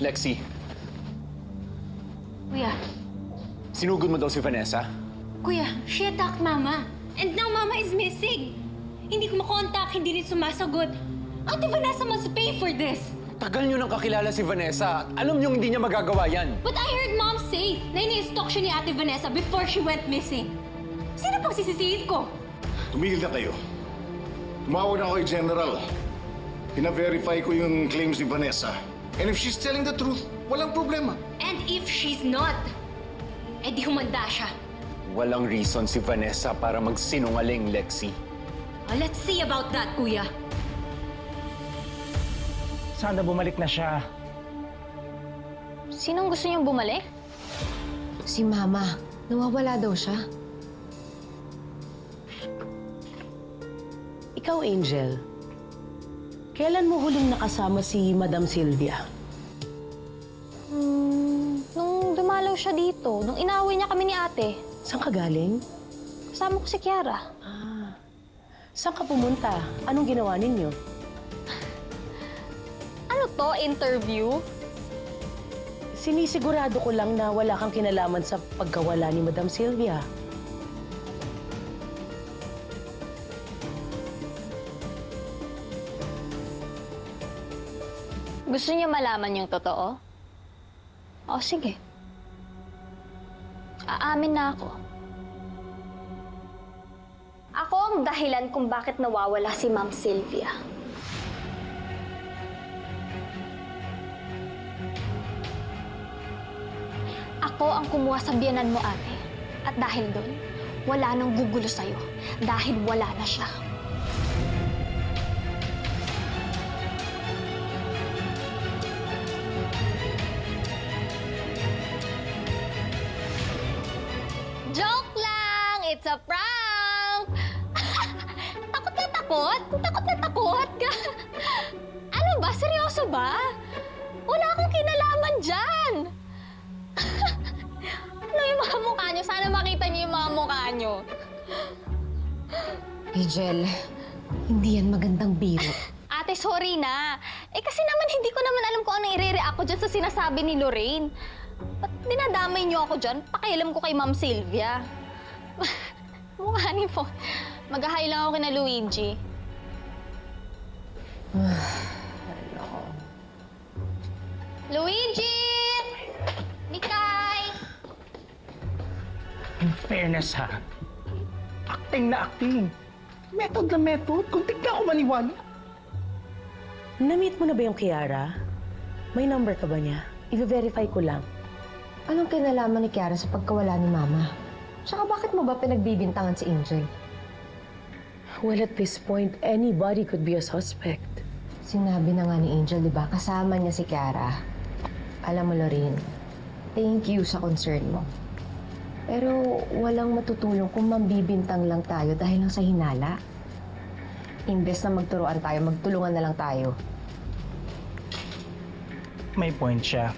Lexi, Kuya, sinugod mo daw si Vanessa? Kuya, she attacked Mama. And now Mama is missing. Hindi ko makontak, hindi rin sumasagot. Ate Vanessa must pay for this. Tagal nyo nang kakilala si Vanessa. Alam nyo hindi niya magagawa yan. But I heard Mom say na ini-stalk siya ni Ate Vanessa before she went missing. Sino pang sisisihin ko? Tumigil na kayo. Tumawag na ako kay General. Pina-verify ko yung claims ni Vanessa. And if she's telling the truth, walang problema. And if she's not, edi humanda siya. Walang reason si Vanessa para magsinungaling, Lexi. Oh, let's see about that, Kuya. Sana bumalik na siya. Sinong gusto niyong bumalik? Si Mama. Nawawala daw siya. Ikaw, Angel, kailan mo huling nakasama si Madam Sylvia? Nung dumalaw siya dito, nung inaway niya kami ni ate, Saan ka galing? kasama ko si Kiara. Saan ka pumunta? Anong ginawa ninyo? Ano to, interview? Sinisigurado ko lang na wala kang kinalaman sa pagkawala ni Madam Sylvia. Gusto niya malaman yung totoo? O, sige. Aamin na ako. Ako ang dahilan kung bakit nawawala si Ma'am Sylvia. Ako ang kumuha sa biyanan mo, ate. At dahil doon, wala nang gugulo sa'yo. Dahil wala na siya. Joke lang! It's a prank! Takot na takot? Takot na takot? Ano ba? Seryoso ba? Wala akong kinalaman dyan! Ano yung mga mukha nyo? Sana makita niyo yung mga mukha nyo. Angel, hindi yan magandang biro. Ate, sorry na. Kasi naman hindi ko naman alam kung anong i-react ko dyan sa sinasabi ni Lorraine. Ba't dinadamay niyo ako dyan? Pakialam ko kay Ma'am Sylvia. Mukha niyo po. Mag-hi lang ako kina Luigi. Luigi! Mikay! In fairness ha, acting na acting. Method na method. Kung tignan ako maniwala. Na-meet mo na ba yung Kiara? May number ka ba niya? I-verify ko lang. Anong kinalaman ni Kiara sa pagkawala ni Mama? Tsaka bakit mo ba pinagbibintangan si Angel? Well, at this point, anybody could be a suspect. Sinabi na nga ni Angel, di ba? Kasama niya si Kiara. Alam mo, Lorraine, thank you sa concern mo. Pero walang matutulong kung mambibintang lang tayo dahil lang sa hinala. Imbes na magturuan tayo, magtulungan na lang tayo. May point siya.